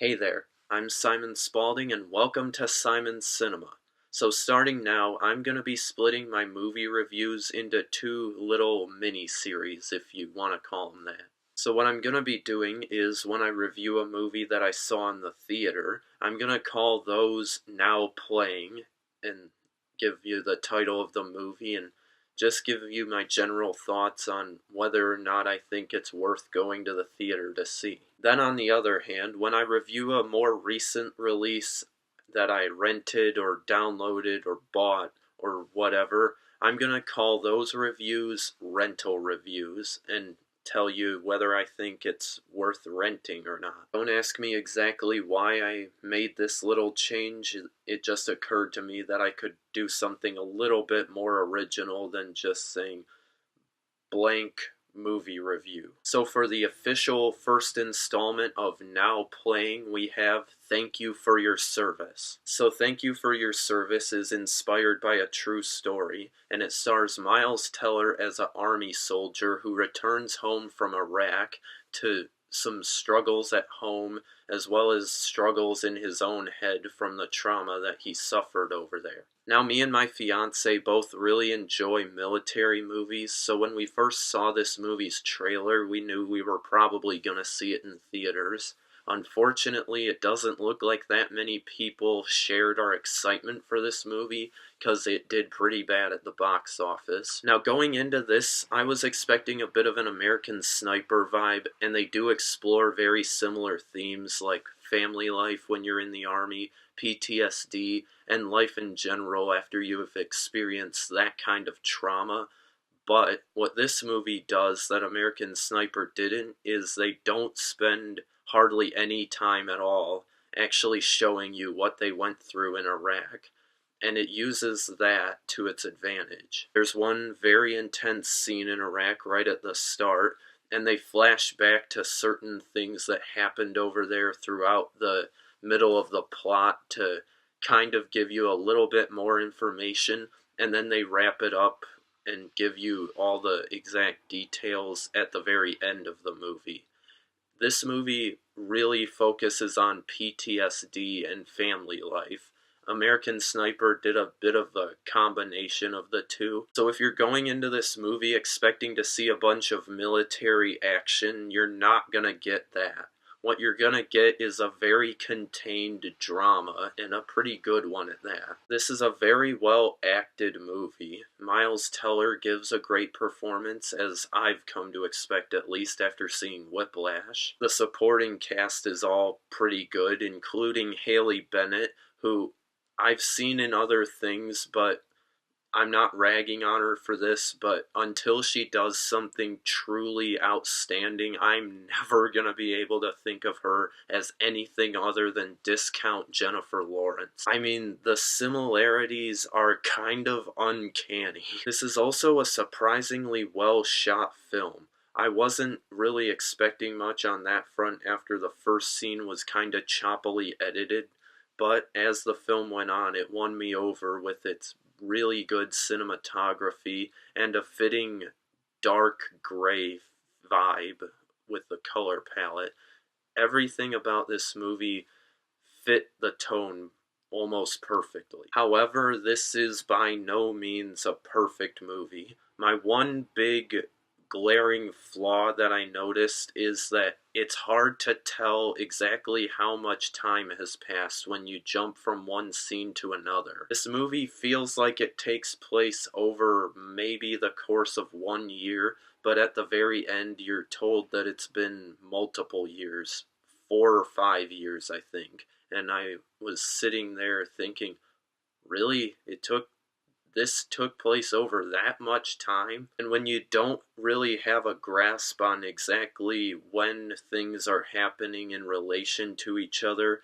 Hey there, I'm Simon Spalding and welcome to Simon's Cinema. So starting now, I'm going to be splitting my movie reviews into two little mini-series, if you want to call them that. So what I'm going to be doing is when I review a movie that I saw in the theater, I'm going to call those Now Playing and give you the title of the movie and just give you my general thoughts on whether or not I think it's worth going to the theater to see. Then, on the other hand, when I review a more recent release that I rented or downloaded or bought or whatever, I'm going to call those reviews rental reviews and tell you whether I think it's worth renting or not. Don't ask me exactly why I made this little change. It just occurred to me that I could do something a little bit more original than just saying blank movie review. So for the official first installment of Now Playing, we have Thank You for Your Service. So Thank You for Your Service is inspired by a true story, and it stars Miles Teller as an army soldier who returns home from Iraq to some struggles at home as well as struggles in his own head from the trauma that he suffered over there. Now, me and my fiance both really enjoy military movies, so when we first saw this movie's trailer, we knew we were probably gonna see it in theaters. Unfortunately, it doesn't look like that many people shared our excitement for this movie, because it did pretty bad at the box office. Now, going into this, I was expecting a bit of an American Sniper vibe, and they do explore very similar themes like family life when you're in the army, PTSD, and life in general after you have experienced that kind of trauma. But what this movie does that American Sniper didn't is they don't spend hardly any time at all actually showing you what they went through in Iraq, and it uses that to its advantage. There's one very intense scene in Iraq right at the start, and they flash back to certain things that happened over there throughout the middle of the plot to kind of give you a little bit more information, and then they wrap it up and give you all the exact details at the very end of the movie. This movie really focuses on PTSD and family life. American Sniper did a bit of a combination of the two. So if you're going into this movie expecting to see a bunch of military action, you're not gonna get that. What you're gonna get is a very contained drama, and a pretty good one at that. This is a very well acted movie. Miles Teller gives a great performance, as I've come to expect at least after seeing Whiplash. The supporting cast is all pretty good, including Haley Bennett, who I've seen in other things, but I'm not ragging on her for this, but until she does something truly outstanding, I'm never gonna be able to think of her as anything other than discount Jennifer Lawrence. I mean, the similarities are kind of uncanny. This is also a surprisingly well shot film. I wasn't really expecting much on that front after the first scene was kinda choppily edited, but as the film went on, it won me over with its really good cinematography and a fitting dark gray vibe with the color palette. Everything about this movie fit the tone almost perfectly. However, this is by no means a perfect movie. My one big glaring flaw that I noticed is that it's hard to tell exactly how much time has passed when you jump from one scene to another. This movie feels like it takes place over maybe the course of 1 year, but at the very end you're told that it's been multiple years, 4 or 5 years I think, and I was sitting there thinking, really? This took place over that much time? And when you don't really have a grasp on exactly when things are happening in relation to each other,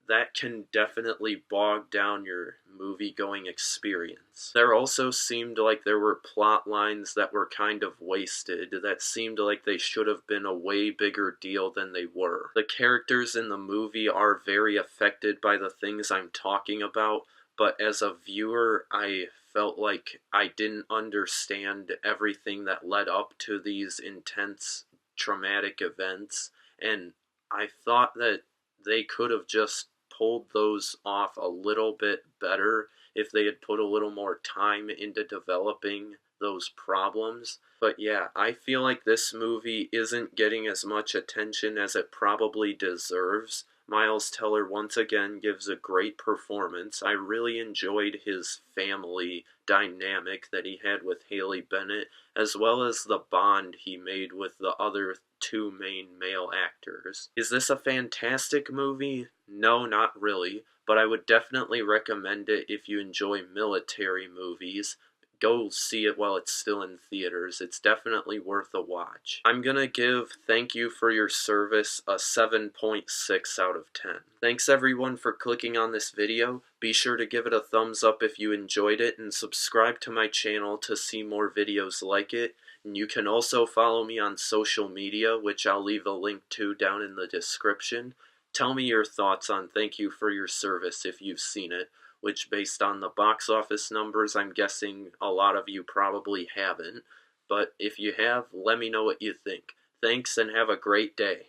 that can definitely bog down your movie-going experience. There also seemed like there were plot lines that were kind of wasted, that seemed like they should have been a way bigger deal than they were. The characters in the movie are very affected by the things I'm talking about, but as a viewer, I felt like I didn't understand everything that led up to these intense traumatic events, and I thought that they could have just pulled those off a little bit better if they had put a little more time into developing those problems. But yeah, I feel like this movie isn't getting as much attention as it probably deserves. Miles Teller once again gives a great performance. I really enjoyed his family dynamic that he had with Haley Bennett, as well as the bond he made with the other two main male actors. Is this a fantastic movie? No, not really, but I would definitely recommend it if you enjoy military movies. Go see it while it's still in theaters. It's definitely worth a watch. I'm gonna give Thank You for Your Service a 7.6 out of 10. Thanks everyone for clicking on this video. Be sure to give it a thumbs up if you enjoyed it, and subscribe to my channel to see more videos like it. And you can also follow me on social media, which I'll leave a link to down in the description. Tell me your thoughts on Thank You for Your Service if you've seen it, which based on the box office numbers, I'm guessing a lot of you probably haven't. But if you have, let me know what you think. Thanks and have a great day.